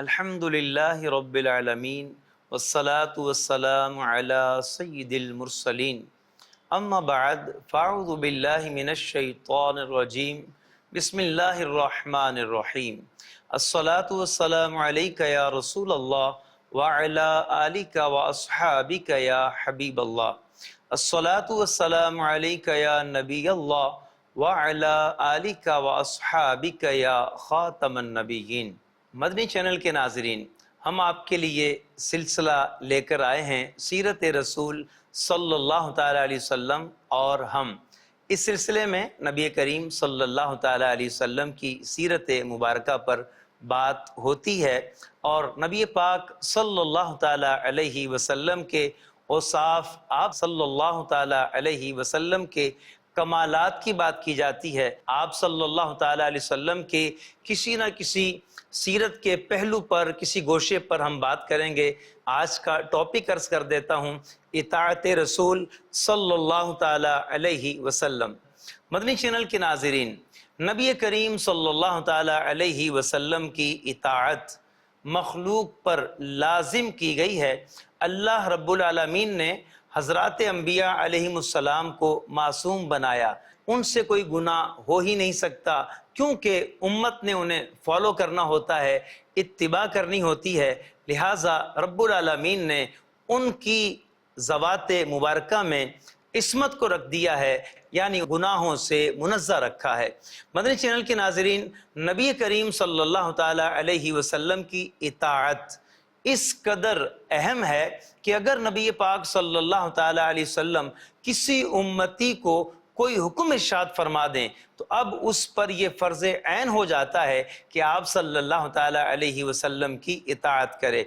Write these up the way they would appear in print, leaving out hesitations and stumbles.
الحمدللہ رب العالمین والصلاة والسلام علی سید المرسلین اما بعد فاعوذ باللہ من الشیطان الرجیم بسم اللہ الرحمن الرحیم الصلاة والسلام علیک یا رسول اللہ وعلی آلک واصحابک یا حبیب اللہ الصلاة والسلام علیک یا نبی اللہ وعلی آلک واصحابک یا خاتم النبیین۔ مدنی چینل کے ناظرین، ہم آپ کے لیے سلسلہ لے کر آئے ہیں سیرت رسول صلی اللہ تعالیٰ علیہ وسلم، اور ہم اس سلسلے میں نبی کریم صلی اللہ تعالیٰ علیہ وسلم کی سیرت مبارکہ پر بات ہوتی ہے، اور نبی پاک صلی اللہ تعالیٰ علیہ وسلم کے اوصاف، آپ صلی اللہ تعالیٰ علیہ وسلم کے کمالات کی بات کی جاتی ہے۔ آپ صلی اللہ تعالیٰ علیہ وسلم کے کسی نہ کسی سیرت کے پہلو پر، کسی گوشے پر ہم بات کریں گے۔ آج کا ٹاپک عرض کر دیتا ہوں، اطاعت رسول صلی اللہ تعالیٰ علیہ وسلم۔ مدنی چینل کے ناظرین، نبی کریم صلی اللہ تعالیٰ علیہ وسلم کی اطاعت مخلوق پر لازم کی گئی ہے۔ اللہ رب العالمین نے حضرات انبیاء علیہم السلام کو معصوم بنایا، ان سے کوئی گناہ ہو ہی نہیں سکتا، کیونکہ امت نے انہیں فالو کرنا ہوتا ہے، اتباع کرنی ہوتی ہے، لہٰذا رب العالمین نے ان کی ذوات مبارکہ میں عصمت کو رکھ دیا ہے، یعنی گناہوں سے منزہ رکھا ہے۔ مدنی چینل کے ناظرین، نبی کریم صلی اللہ تعالیٰ علیہ وسلم کی اطاعت اس قدر اہم ہے کہ اگر نبی پاک صلی اللہ تعالیٰ علیہ وسلم کسی امتی کو کوئی حکم ارشاد فرما دیں تو اب اس پر یہ فرض عین ہو جاتا ہے کہ آپ صلی اللہ تعالیٰ علیہ وسلم کی اطاعت کرے۔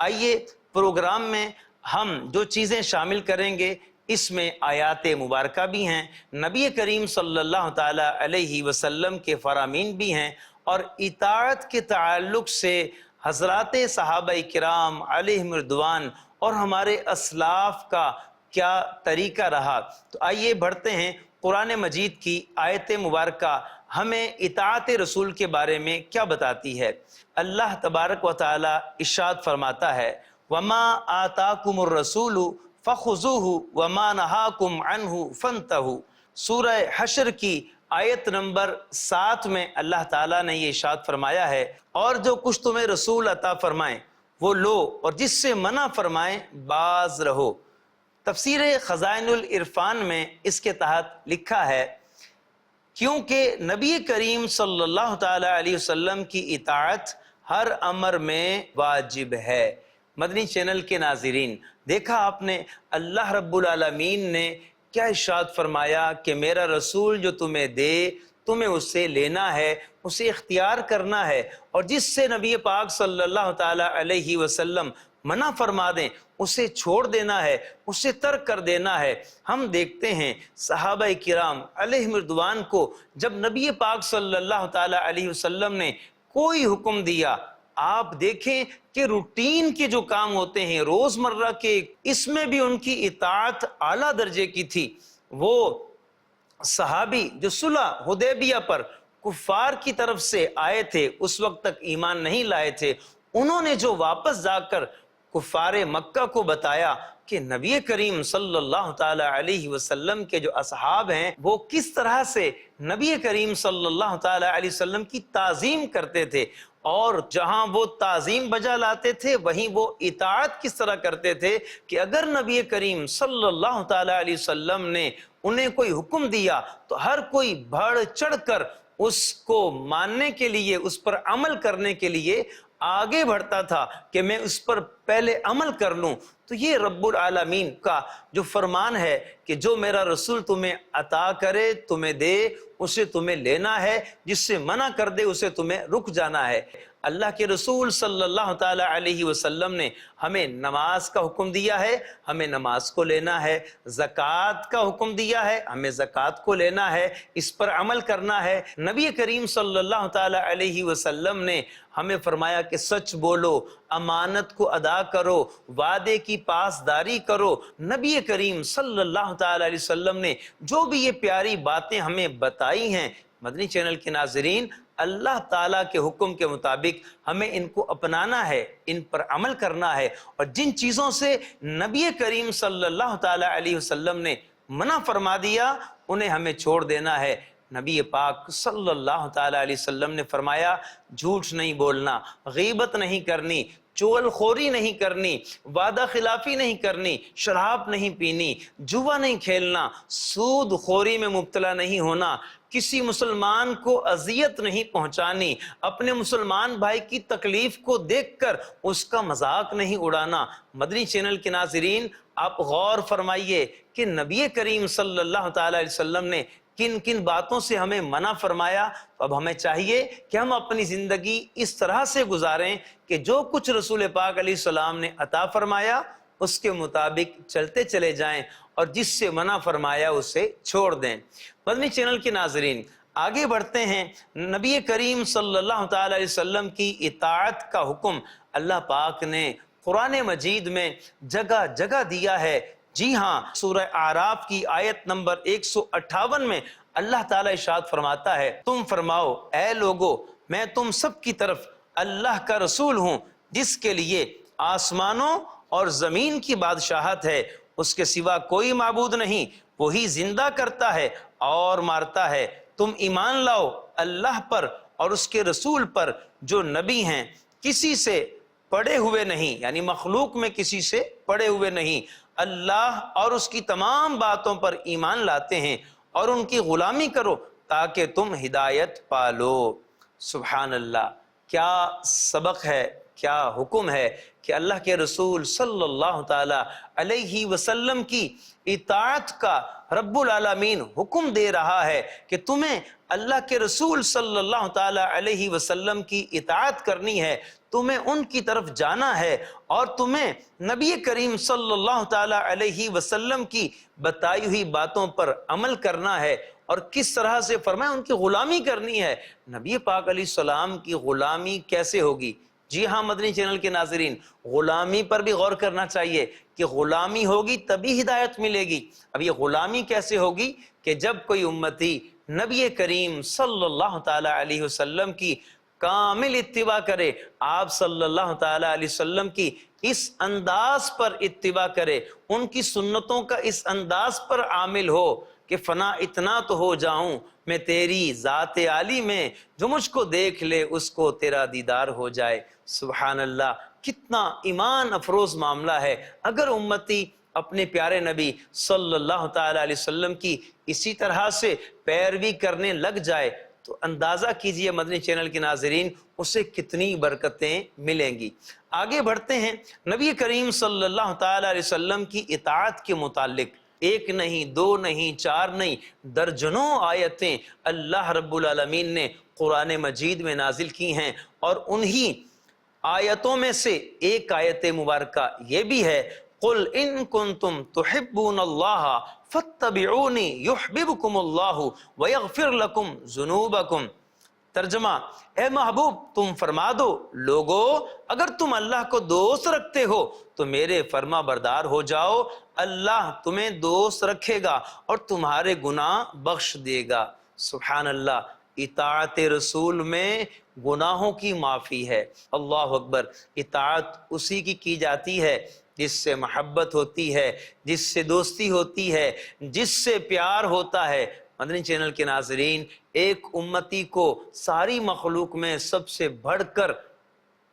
آئیے پروگرام میں ہم جو چیزیں شامل کریں گے، اس میں آیات مبارکہ بھی ہیں، نبی کریم صلی اللہ تعالیٰ علیہ وسلم کے فرامین بھی ہیں، اور اطاعت کے تعلق سے حضرات صحابہ کرام علیہم رضوان اور ہمارے اسلاف کا کیا طریقہ رہا۔ تو آئیے بڑھتے ہیں۔ قرآن مجید کی آیت مبارکہ ہمیں اطاعت رسول کے بارے میں کیا بتاتی ہے؟ اللہ تبارک و تعالی ارشاد فرماتا ہے، وَمَا آتَاكُمُ الرَّسُولُ فَخُذُوهُ وَمَا نَهَاكُمْ عَنْهُ فَانْتَهُوا۔ سورہ حشر کی آیت نمبر 7 میں اللہ تعالیٰ نے یہ ارشاد فرمایا ہے، اور جو کچھ تمہیں رسول عطا فرمائیں وہ لو، اور جس سے منع فرمائیں باز رہو۔ تفسیر خزائن العرفان میں اس کے تحت لکھا ہے، کیونکہ نبی کریم صلی اللہ تعالیٰ علیہ وسلم کی اطاعت ہر امر میں واجب ہے۔ مدنی چینل کے ناظرین، دیکھا آپ نے اللہ رب العالمین نے کیا ارشاد فرمایا کہ میرا رسول جو تمہیں دے، تمہیں اسے لینا ہے، اسے اختیار کرنا ہے، اور جس سے نبی پاک صلی اللہ تعالیٰ علیہ وسلم منع فرما دیں اسے چھوڑ دینا ہے، اسے ترک کر دینا ہے۔ ہم دیکھتے ہیں صحابہ کرام علیہم رضوان کو جب نبی پاک صلی اللہ تعالیٰ علیہ وسلم نے کوئی حکم دیا، آپ دیکھیں کہ روٹین کے جو کام ہوتے ہیں روزمرہ کے، اس میں بھی ان کی اطاعت اعلیٰ درجے کی تھی۔ وہ صحابی جو صلح حدیبیہ پر کفار کی طرف سے آئے تھے، اس وقت تک ایمان نہیں لائے تھے، انہوں نے جو واپس جا کر کفار مکہ کو بتایا کہ نبی کریم صلی اللہ تعالیٰ علیہ وسلم کے جو اصحاب ہیں وہ کس طرح سے نبی کریم صلی اللہ تعالیٰ علیہ وسلم کی تعظیم کرتے تھے، اور جہاں وہ تعظیم بجا لاتے تھے وہیں وہ اطاعت کس طرح کرتے تھے کہ اگر نبی کریم صلی اللہ تعالیٰ علیہ وسلم نے انہیں کوئی حکم دیا تو ہر کوئی بڑھ چڑھ کر اس کو ماننے کے لیے، اس پر عمل کرنے کے لیے آگے بڑھتا تھا کہ میں اس پر پہلے عمل کر لوں۔ تو یہ رب العالمین کا جو فرمان ہے کہ جو میرا رسول تمہیں عطا کرے، تمہیں دے، اسے تمہیں لینا ہے، جس سے منع کر دے اسے تمہیں رک جانا ہے۔ اللہ کے رسول صلی اللہ تعالیٰ علیہ وسلم نے ہمیں نماز کا حکم دیا ہے، ہمیں نماز کو لینا ہے، زکوٰۃ کا حکم دیا ہے، ہمیں زکوٰۃ کو لینا ہے، اس پر عمل کرنا ہے۔ نبی کریم صلی اللہ تعالیٰ علیہ وسلم نے ہمیں فرمایا کہ سچ بولو، امانت کو ادا کرو، وعدے کی پاسداری کرو۔ نبی کریم صلی اللہ تعالیٰ علیہ وسلم نے جو بھی یہ پیاری باتیں ہمیں بتائی ہیں، مدنی چینل کے ناظرین، اللہ تعالیٰ کے حکم کے مطابق ہمیں ان کو اپنانا ہے، ان پر عمل کرنا ہے، اور جن چیزوں سے نبی کریم صلی اللہ تعالیٰ علیہ وسلم نے منع فرما دیا انہیں ہمیں چھوڑ دینا ہے۔ نبی پاک صلی اللہ تعالیٰ علیہ وسلم نے فرمایا جھوٹ نہیں بولنا، غیبت نہیں کرنی، چغل خوری نہیں کرنی، وعدہ خلافی نہیں کرنی، شراب نہیں پینی، جوا نہیں کھیلنا، سود خوری میں مبتلا نہیں ہونا، کسی مسلمان کو اذیت نہیں پہنچانی، اپنے مسلمان بھائی کی تکلیف کو دیکھ کر اس کا مذاق نہیں اڑانا۔ مدنی چینل کے ناظرین آپ غور فرمائیے کہ نبی کریم صلی اللہ تعالی علیہ وسلم نے کن کن باتوں سے ہمیں منع فرمایا۔ تو اب ہمیں چاہیے کہ ہم اپنی زندگی اس طرح سے گزاریں کہ جو کچھ رسول پاک علیہ السلام نے عطا فرمایا اس کے مطابق چلتے چلے جائیں، اور جس سے منع فرمایا اسے چھوڑ دیں۔ مدنی چینل کے ناظرین آگے بڑھتے ہیں۔ نبی کریم صلی اللہ تعالی علیہ وسلم کی اطاعت کا حکم اللہ پاک نے قرآن مجید میں جگہ جگہ دیا ہے۔ جی ہاں، سورہ اعراف کی آیت نمبر 158 میں اللہ تعالیٰ ارشاد فرماتا ہے، تم فرماؤ اے لوگو میں تم سب کی طرف اللہ کا رسول ہوں جس کے لیے آسمانوں اور زمین کی بادشاہت ہے، اس کے سوا کوئی معبود نہیں، وہی زندہ کرتا ہے اور مارتا ہے، تم ایمان لاؤ اللہ پر اور اس کے رسول پر جو نبی ہیں، کسی سے پڑے ہوئے نہیں، یعنی مخلوق میں کسی سے پڑے ہوئے نہیں، اللہ اور اس کی تمام باتوں پر ایمان لاتے ہیں، اور ان کی غلامی کرو تاکہ تم ہدایت پالو۔ سبحان اللہ، کیا سبق ہے، کیا حکم ہے کہ اللہ کے رسول صلی اللہ تعالی علیہ وسلم کی اطاعت کا رب العالمین حکم دے رہا ہے کہ تمہیں اللہ کے رسول صلی اللہ تعالی علیہ وسلم کی اطاعت کرنی ہے، تمہیں ان کی طرف جانا ہے، اور تمہیں نبی کریم صلی اللہ تعالی علیہ وسلم کی بتائی ہوئی باتوں پر عمل کرنا ہے۔ اور کس طرح سے فرمایا ان کی غلامی کرنی ہے۔ نبی پاک علیہ السلام کی غلامی کیسے ہوگی؟ جی ہاں مدنی چینل کے ناظرین، غلامی پر بھی غور کرنا چاہیے کہ غلامی ہوگی تبھی ہدایت ملے گی۔ اب یہ غلامی کیسے ہوگی کہ جب کوئی امتی نبی کریم صلی اللہ تعالی علیہ وسلم کی کامل اتباع کرے، آپ صلی اللہ تعالی علیہ وسلم کی اس انداز پر اتباع کرے، ان کی سنتوں کا اس انداز پر عامل ہو کہ فنا اتنا تو ہو جاؤں میں تیری ذات عالی میں، جو مجھ کو دیکھ لے اس کو تیرا دیدار ہو جائے۔ سبحان اللہ، کتنا ایمان افروز معاملہ ہے۔ اگر امتی اپنے پیارے نبی صلی اللہ تعالی علیہ وسلم کی اسی طرح سے پیروی کرنے لگ جائے تو اندازہ کیجئے مدنی چینل کے ناظرین اسے کتنی برکتیں ملیں گی۔ آگے بڑھتے ہیں۔ نبی کریم صلی اللہ تعالی علیہ وسلم کی اطاعت کے متعلق ایک نہیں، دو نہیں، چار نہیں، درجنوں آیتیں اللہ رب العالمین نے قرآن مجید میں نازل کی ہیں، اور انہی آیتوں میں سے ایک آیت مبارکہ یہ بھی ہے، قل ان کنتم تحبون اللہ فاتبعونی یحببکم اللہ ویغفر لکم ذنوبکم۔ ترجمہ، اے محبوب تم فرما دو لوگو اگر تم اللہ کو دوست رکھتے ہو تو میرے فرما بردار ہو جاؤ، اللہ تمہیں دوست رکھے گا اور تمہارے گناہ بخش دے گا۔ سبحان اللہ، اطاعت رسول میں گناہوں کی معافی ہے۔ اللہ اکبر، اطاعت اسی کی جاتی ہے جس سے محبت ہوتی ہے، جس سے دوستی ہوتی ہے، جس سے پیار ہوتا ہے۔ مدنی چینل کے ناظرین، ایک امتی کو ساری مخلوق میں سب سے بڑھ کر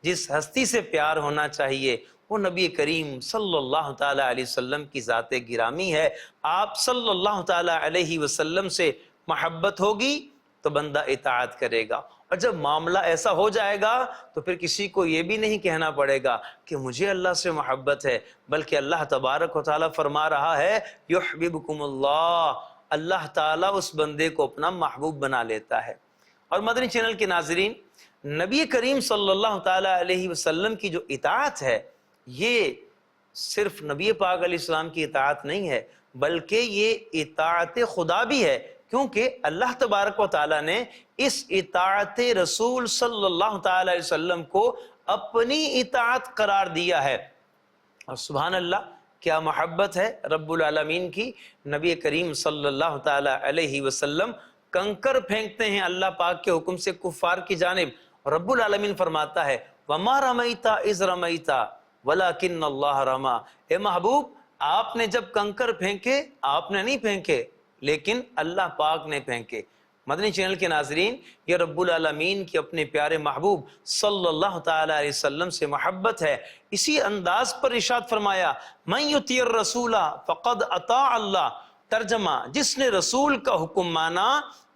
جس ہستی سے پیار ہونا چاہیے وہ نبی کریم صلی اللہ تعالی علیہ وسلم کی ذات گرامی ہے۔ آپ صلی اللہ تعالی علیہ وسلم سے محبت ہوگی تو بندہ اطاعت کرے گا، اور جب معاملہ ایسا ہو جائے گا تو پھر کسی کو یہ بھی نہیں کہنا پڑے گا کہ مجھے اللہ سے محبت ہے، بلکہ اللہ تبارک و تعالیٰ فرما رہا ہے یحببکم اللہ، اللہ تعالیٰ اس بندے کو اپنا محبوب بنا لیتا ہے۔ اور مدنی چینل کے ناظرین، نبی کریم صلی اللہ تعالی علیہ وسلم کی جو اطاعت ہے یہ صرف نبی پاک علیہ السلام کی اطاعت نہیں ہے، بلکہ یہ اطاعت خدا بھی ہے، کیونکہ اللہ تبارک و تعالیٰ نے اس اطاعت رسول صلی اللہ تعالی علیہ وسلم کو اپنی اطاعت قرار دیا ہے۔ اور سبحان اللہ، کیا محبت ہے رب العالمین کی، نبی کریم صلی اللہ تعالی علیہ وسلم کنکر پھینکتے ہیں اللہ پاک کے حکم سے کفار کی جانب، رب العالمین فرماتا ہے وَمَا رَمَيْتَ إِذْ رَمَيْتَ وَلَكِنَّ اللَّهَ رَمَى، اے محبوب آپ نے جب کنکر پھینکے آپ نے نہیں پھینکے لیکن اللہ پاک نے پھینکے۔ مدنی چینل کے ناظرین، یہ رب العالمین کی اپنے پیارے محبوب صلی اللہ تعالی علیہ وسلم سے محبت ہے۔ اسی انداز پر ارشاد فرمایا مَن يُطِیعِ الرَّسُولَ فَقَدْ أَطَاعَ اللَّهَ، ترجمہ جس نے رسول کا حکم مانا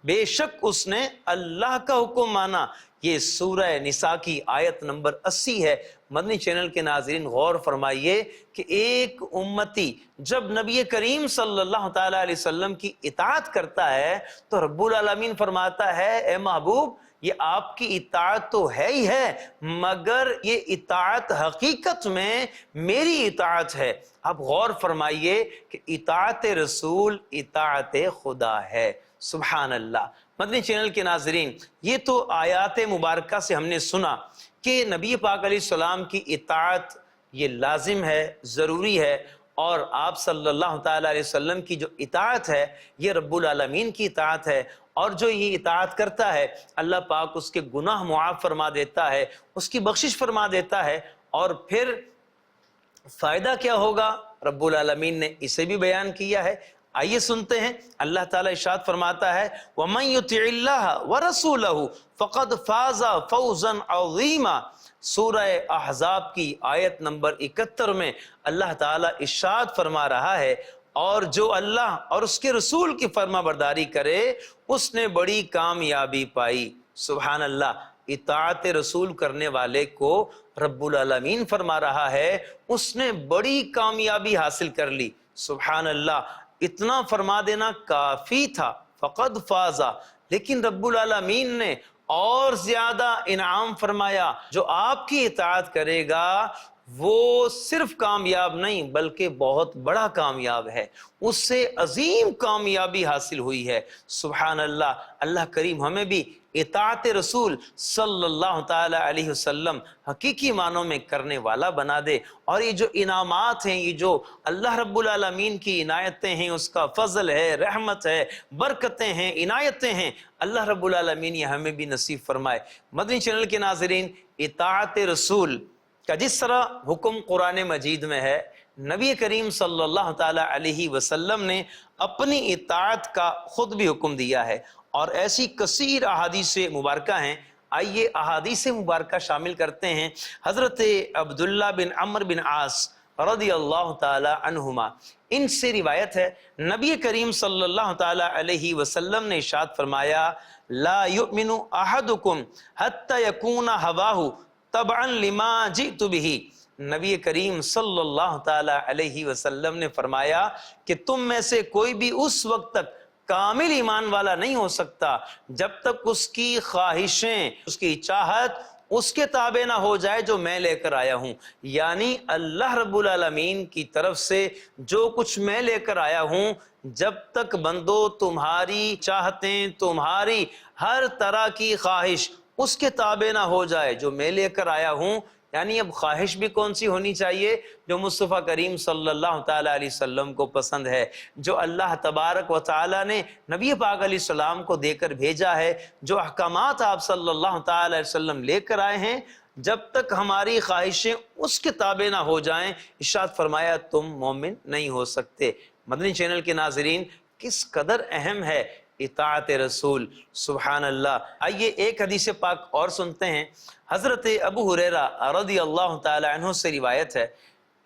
بے شک اس نے اللہ کا حکم مانا۔ یہ سورہ نساء کی آیت نمبر 80 ہے۔ مدنی چینل کے ناظرین غور فرمائیے کہ ایک امتی جب نبی کریم صلی اللہ تعالی علیہ وسلم کی اطاعت کرتا ہے تو رب العالمین فرماتا ہے اے محبوب یہ آپ کی اطاعت تو ہے ہی ہے، مگر یہ اطاعت حقیقت میں میری اطاعت ہے۔ اب غور فرمائیے کہ اطاعت رسول اطاعت خدا ہے۔ سبحان اللہ۔ مدنی چینل کے ناظرین، یہ تو آیات مبارکہ سے ہم نے سنا کہ نبی پاک علیہ السلام کی اطاعت یہ لازم ہے، ضروری ہے، اور آپ صلی اللہ تعالی علیہ وسلم کی جو اطاعت ہے یہ رب العالمین کی اطاعت ہے، اور جو یہ اطاعت کرتا ہے اللہ پاک اس کے گناہ معاف فرما دیتا ہے، اس کی بخشش فرما دیتا ہے۔ اور پھر فائدہ کیا ہوگا رب العالمین نے اسے بھی بیان کیا ہے۔ آئیے سنتے ہیں، اللہ تعالیٰ ارشاد فرماتا ہے وَمَن يُطِعِ اللَّهَ وَرَسُولَهُ فَقَدْ فَازَ فَوْزًا عَظِيمًا، سورہ احزاب کی آیت نمبر 71 میں اللہ تعالیٰ ارشاد فرما رہا ہے اور جو اللہ اور اس کے رسول کی فرما برداری کرے اس نے بڑی کامیابی پائی۔ سبحان اللہ۔ اطاعت رسول کرنے والے کو رب العالمین فرما رہا ہے اس نے بڑی کامیابی حاصل کر لی۔ سبحان اللہ۔ اتنا فرما دینا کافی تھا، فقد فازا، لیکن رب العالمین نے اور زیادہ انعام فرمایا، جو آپ کی اطاعت کرے گا وہ صرف کامیاب نہیں بلکہ بہت بڑا کامیاب ہے، اس سے عظیم کامیابی حاصل ہوئی ہے۔ سبحان اللہ۔ اللہ کریم ہمیں بھی اطاعت رسول صلی اللہ تعالی علیہ وسلم حقیقی معنوں میں کرنے والا بنا دے، اور یہ جو انعامات ہیں، یہ جو اللہ رب العالمین کی عنایتیں ہیں، اس کا فضل ہے، رحمت ہے، برکتیں ہیں، عنایتیں ہیں، اللہ رب العالمین یہ ہمیں بھی نصیب فرمائے۔ مدنی چینل کے ناظرین، اطاعت رسول کا جس طرح حکم قرآن مجید میں ہے، نبی کریم صلی اللہ تعالی علیہ وسلم نے اپنی اطاعت کا خود بھی حکم دیا ہے، اور ایسی کثیر احادیث مبارکہ ہیں۔ آئیے احادیث مبارکہ شامل کرتے ہیں۔ حضرت عبداللہ بن عمرو بن عاص رضی اللہ تعالی عنہما، ان سے روایت ہے نبی کریم صلی اللہ تعالی علیہ وسلم نے ارشاد فرمایا لا یؤمن احدکم حتی یکون ہواہ تبعا لما جئت بہ۔ نبی کریم صلی اللہ تعالی علیہ وسلم نے فرمایا کہ تم میں سے کوئی بھی اس وقت تک کامل ایمان والا نہیں ہو سکتا جب تک اس کی خواہشیں، اس کی چاہت اس کے تابع نہ ہو جائے جو میں لے کر آیا ہوں۔ یعنی اللہ رب العالمین کی طرف سے جو کچھ میں لے کر آیا ہوں، جب تک بندو تمہاری چاہتیں، تمہاری ہر طرح کی خواہش اس کے تابع نہ ہو جائے جو میں لے کر آیا ہوں، یعنی اب خواہش بھی کون سی ہونی چاہیے؟ جو مصطفیٰ کریم صلی اللہ تعالیٰ علیہ وسلم کو پسند ہے، جو اللہ تبارک و تعالیٰ نے نبی پاک علیہ السلام کو دے کر بھیجا ہے، جو احکامات آپ صلی اللہ تعالیٰ علیہ وسلم لے کر آئے ہیں، جب تک ہماری خواہشیں اس کے تابع نہ ہو جائیں، ارشاد فرمایا تم مومن نہیں ہو سکتے۔ مدنی چینل کے ناظرین، کس قدر اہم ہے اطاعت رسول۔ سبحان اللہ۔ آئیے ایک حدیث پاک اور سنتے ہیں۔ حضرت ابو ہریرہ رضی اللہ تعالی عنہ سے روایت ہے،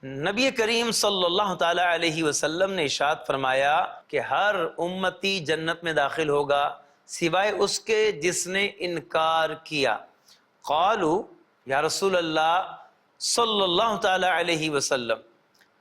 نبی کریم صلی اللہ تعالی علیہ وسلم نے ارشاد فرمایا کہ ہر امتی جنت میں داخل ہوگا سوائے اس کے جس نے انکار کیا۔ قالوا یا رسول اللہ صلی اللہ تعالی علیہ وسلم،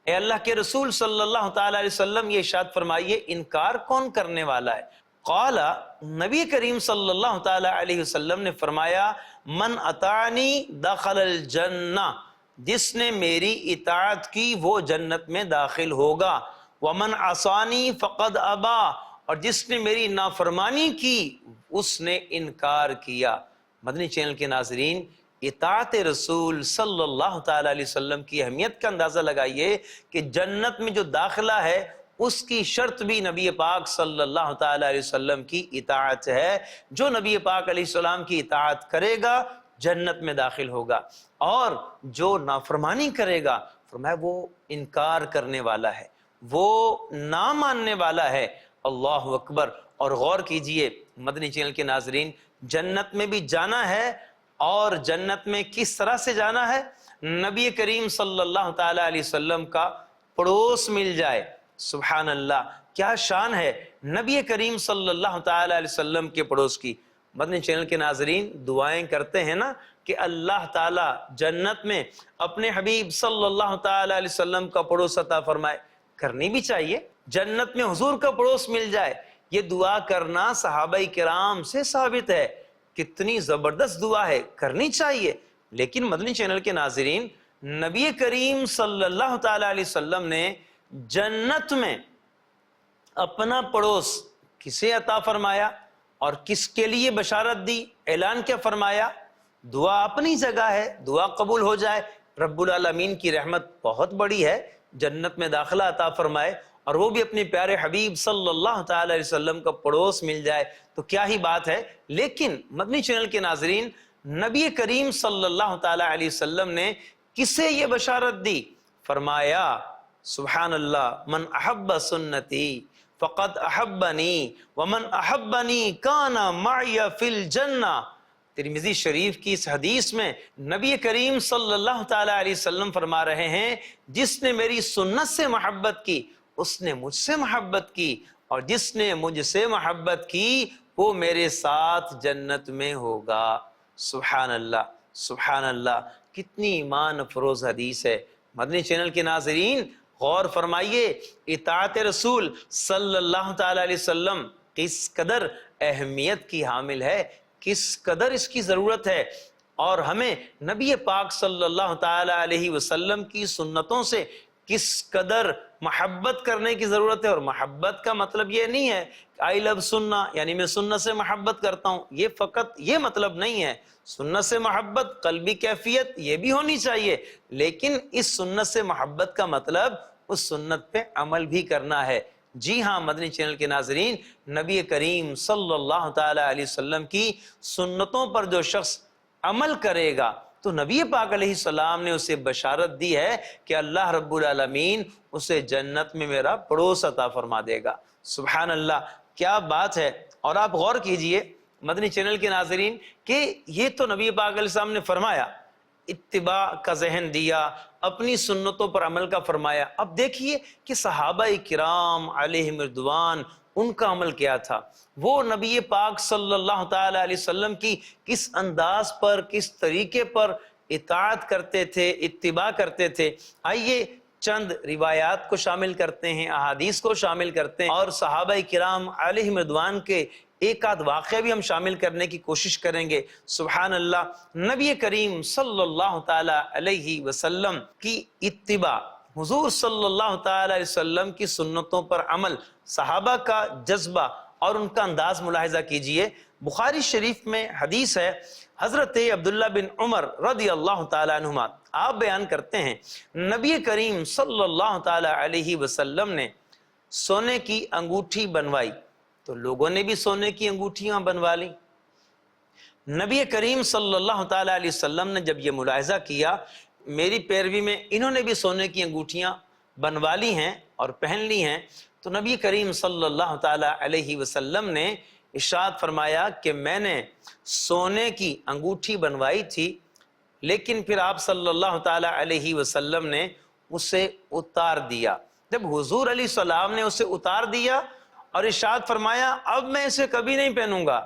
اے اللہ کے رسول صلی اللہ تعالی علیہ وسلم یہ ارشاد فرمائیے انکار کون کرنے والا ہے؟ قال، نبی کریم صلی اللہ تعالی علیہ وسلم نے فرمایا من اطاعنی دخل الجنہ، جس نے میری اطاعت کی وہ جنت میں داخل ہوگا، ومن عصانی فقد ابا، اور جس نے میری نافرمانی کی اس نے انکار کیا۔ مدنی چینل کے ناظرین، اطاعت رسول صلی اللہ تعالی علیہ وسلم کی اہمیت کا اندازہ لگائیے کہ جنت میں جو داخلہ ہے اس کی شرط بھی نبی پاک صلی اللہ تعالی علیہ وسلم کی اطاعت ہے۔ جو نبی پاک علیہ السلام کی اطاعت کرے گا جنت میں داخل ہوگا، اور جو نافرمانی کرے گا فرمایا وہ انکار کرنے والا ہے، وہ نہ ماننے والا ہے۔ اللہ اکبر۔ اور غور کیجئے مدنی چینل کے ناظرین، جنت میں بھی جانا ہے، اور جنت میں کس طرح سے جانا ہے؟ نبی کریم صلی اللہ تعالی علیہ وسلم کا پڑوس مل جائے۔ سبحان اللہ، کیا شان ہے نبی کریم صلی اللہ تعالی علیہ وسلم کے پڑوس کی۔ مدنی چینل کے ناظرین دعائیں کرتے ہیں نا کہ اللہ تعالی جنت میں اپنے حبیب صلی اللہ تعالی علیہ وسلم کا پڑوس عطا فرمائے۔ کرنی بھی چاہیے، جنت میں حضور کا پڑوس مل جائے، یہ دعا کرنا صحابہ کرام سے ثابت ہے۔ کتنی زبردست دعا ہے، کرنی چاہیے۔ لیکن مدنی چینل کے ناظرین، نبی کریم صلی اللہ تعالی علیہ وسلم نے جنت میں اپنا پڑوس کسے عطا فرمایا اور کس کے لیے بشارت دی؟ اعلان کیا فرمایا؟ دعا اپنی جگہ ہے، دعا قبول ہو جائے، رب العالمین کی رحمت بہت بڑی ہے، جنت میں داخلہ عطا فرمائے، اور وہ بھی اپنے پیارے حبیب صلی اللہ تعالی علیہ وسلم کا پڑوس مل جائے، تو کیا ہی بات ہے۔ لیکن مدنی چینل کے ناظرین، نبی کریم صلی اللہ تعالی علیہ وسلم نے کسے یہ بشارت دی؟ فرمایا سبحان اللہ، من احب سنتی فقد احبنی ومن احبنی کان معی فی الجنہ۔ ترمذی شریف کی اس حدیث میں نبی کریم صلی اللہ تعالی علیہ وسلم فرما رہے ہیں، جس نے میری سنت سے محبت کی اس نے مجھ سے محبت کی، اور جس نے مجھ سے محبت کی وہ میرے ساتھ جنت میں ہوگا۔ سبحان اللہ، سبحان اللہ، کتنی ایمان افروز حدیث ہے۔ مدنی چینل کے ناظرین غور فرمائیے، اطاعت رسول صلی اللہ تعالی علیہ وسلم کس قدر اہمیت کی حامل ہے، کس قدر اس کی ضرورت ہے، اور ہمیں نبی پاک صلی اللہ تعالی علیہ وسلم کی سنتوں سے کس قدر محبت کرنے کی ضرورت ہے۔ اور محبت کا مطلب یہ نہیں ہے آئی لو سننا، یعنی میں سنت سے محبت کرتا ہوں، یہ فقط یہ مطلب نہیں ہے۔ سنت سے محبت قلبی کیفیت یہ بھی ہونی چاہیے، لیکن اس سنت سے محبت کا مطلب اس سنت پہ عمل بھی کرنا ہے۔ جی ہاں مدنی چینل کے ناظرین، نبی کریم صلی اللہ تعالی علیہ وسلم کی سنتوں پر جو شخص عمل کرے گا تو نبی پاک علیہ السلام نے اسے بشارت دی ہے کہ اللہ رب العالمین اسے جنت میں میرا پڑوس عطا فرما دے گا۔ سبحان اللہ، کیا بات ہے۔ اور آپ غور کیجئے مدنی چینل کے ناظرین کہ یہ تو نبی پاک علیہ السلام نے فرمایا، اتباع کا ذہن دیا، اپنی سنتوں پر عمل کا فرمایا۔ اب دیکھیے کہ صحابہ کرام علیہم رضوان ان کا عمل کیا تھا، وہ نبی پاک صلی اللہ تعالی علیہ وسلم کی کس انداز پر، کس طریقے پر اطاعت کرتے تھے، اتباع کرتے تھے۔ آئیے چند روایات کو شامل کرتے ہیں، احادیث کو شامل کرتے ہیں، اور صحابہ کرام علیہم رضوان کے ایک آدھ واقعہ بھی ہم شامل کرنے کی کوشش کریں گے۔ سبحان اللہ، نبی کریم صلی اللہ تعالی علیہ وسلم کی اتباع، حضور صلی اللہ تعالی علیہ وسلم کی سنتوں پر عمل، صحابہ کا جذبہ اور ان کا انداز ملاحظہ کیجئے۔ بخاری شریف میں حدیث ہے، حضرت عبداللہ بن عمر رضی اللہ تعالی عنہما آپ بیان کرتے ہیں، نبی کریم صلی اللہ تعالی علیہ وسلم نے سونے کی انگوٹھی بنوائی تو لوگوں نے بھی سونے کی انگوٹھیاں بنوا لی۔ نبی کریم صلی اللہ تعالی علیہ وسلم نے جب یہ ملاحظہ کیا میری پیروی میں انہوں نے بھی سونے کی انگوٹھیاں بنوا لی ہیں اور پہن لی ہیں، تو نبی کریم صلی اللہ تعالی علیہ وسلم نے ارشاد فرمایا کہ میں نے سونے کی انگوٹھی بنوائی تھی، لیکن پھر آپ صلی اللہ تعالی علیہ وسلم نے اسے اتار دیا۔ جب حضور علیہ السلام نے اسے اتار دیا اور ارشاد فرمایا اب میں اسے کبھی نہیں پہنوں گا،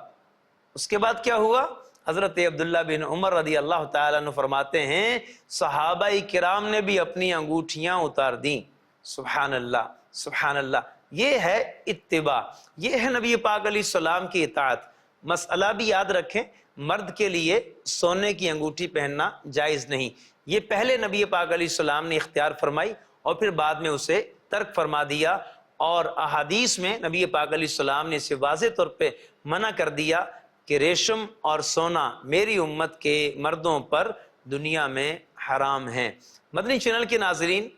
اس کے بعد کیا ہوا؟ حضرت عبداللہ بن عمر رضی اللہ تعالیٰ عنہ فرماتے ہیں صحابہ کرام نے بھی اپنی انگوٹھیاں اتار دیں۔ سبحان اللہ، سبحان اللہ، یہ ہے اتباع، یہ ہے نبی پاک علیہ السلام کی اطاعت۔ مسئلہ بھی یاد رکھیں، مرد کے لیے سونے کی انگوٹھی پہننا جائز نہیں، یہ پہلے نبی پاک علیہ السلام نے اختیار فرمائی اور پھر بعد میں اسے ترک فرما دیا، اور احادیث میں نبی پاک علیہ السلام نے اسے واضح طور پہ منع کر دیا کہ ریشم اور سونا میری امت کے مردوں پر دنیا میں حرام ہیں۔ مدنی چینل کے ناظرین،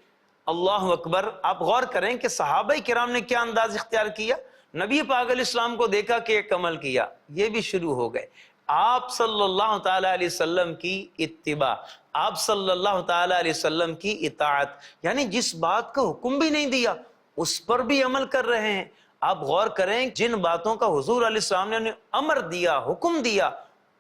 اللہ اکبر. آپ غور کریں کہ صحابہ کرام نے کیا انداز اختیار کیا. نبی پاک علیہ السلام کو دیکھا کہ ایک عمل کیا, یہ بھی شروع ہو گئے. آپ صلی اللہ تعالی علیہ وسلم کی اتباع, آپ صلی اللہ تعالی علیہ وسلم کی اطاعت, یعنی جس بات کا حکم بھی نہیں دیا اس پر بھی عمل کر رہے ہیں. آپ غور کریں جن باتوں کا حضور علیہ السلام نے انہیں امر دیا, حکم دیا,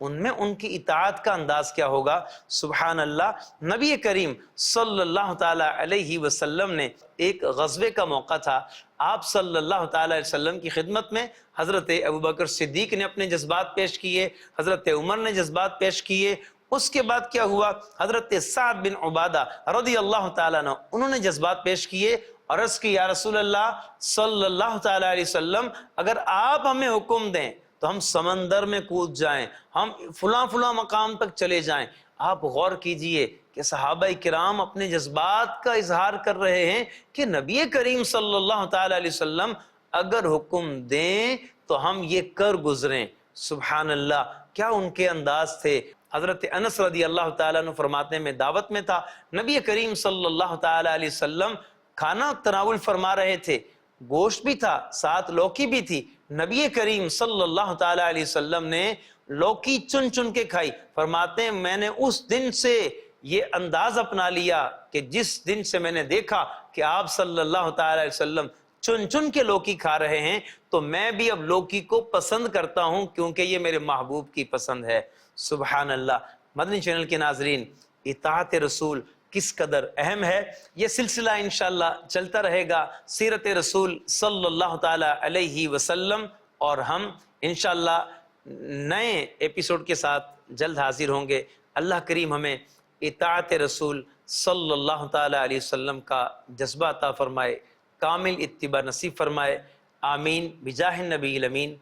ان میں ان کی اطاعت کا انداز کیا ہوگا. سبحان اللہ. نبی کریم صلی اللہ تعالی علیہ وسلم نے ایک غزوے کا موقع تھا, آپ صلی اللہ تعالی علیہ وسلم کی خدمت میں حضرت ابوبکر صدیق نے اپنے جذبات پیش کیے, حضرت عمر نے جذبات پیش کیے. اس کے بعد کیا ہوا, حضرت سعد بن عبادہ رضی اللہ تعالیٰ عنہ انہوں نے جذبات پیش کیے اور عرض کی یا رسول اللہ صلی اللہ تعالی علیہ وسلم, اگر آپ ہمیں حکم دیں تو ہم سمندر میں کود جائیں, ہم فلاں فلاں مقام تک چلے جائیں. آپ غور کیجئے کہ صحابہ کرام اپنے جذبات کا اظہار کر رہے ہیں کہ نبی کریم صلی اللہ تعالی علیہ وسلم اگر حکم دیں تو ہم یہ کر گزریں. سبحان اللہ, کیا ان کے انداز تھے. حضرت انس رضی اللہ تعالیٰ عنہ فرماتے ہیں میں دعوت میں تھا, نبی کریم صلی اللہ تعالی علیہ وسلم کھانا تناول فرما رہے تھے, گوشت بھی تھا, ساتھ لوکی بھی تھی. نبی کریم صلی اللہ تعالی علیہ وسلم نے لوکی چن چن کے کھائی. فرماتے ہیں میں نے اس دن سے یہ انداز اپنا لیا کہ جس دن سے میں نے دیکھا کہ آپ صلی اللہ تعالی علیہ وسلم چن چن کے لوکی کھا رہے ہیں تو میں بھی اب لوکی کو پسند کرتا ہوں کیونکہ یہ میرے محبوب کی پسند ہے. سبحان اللہ. مدنی چینل کے ناظرین, اطاعت رسول کس قدر اہم ہے, یہ سلسلہ انشاءاللہ چلتا رہے گا, سیرت رسول صلی اللہ تعالی علیہ وسلم, اور ہم انشاءاللہ نئے ایپیسوڈ کے ساتھ جلد حاضر ہوں گے. اللہ کریم ہمیں اطاعت رسول صلی اللہ تعالی علیہ وسلم کا جذبہ عطا فرمائے, کامل اتباع نصیب فرمائے. آمین بجاہ النبی الامین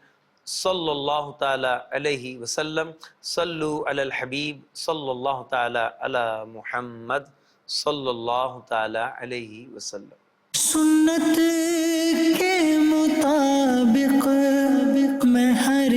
صلی اللہ تعالی علیہ وسلم. صلو علی الحبیب صلی اللہ تعالی علی محمد صلی اللہ تعالی علیہ وسلم. سنت کے مطابق میں ہر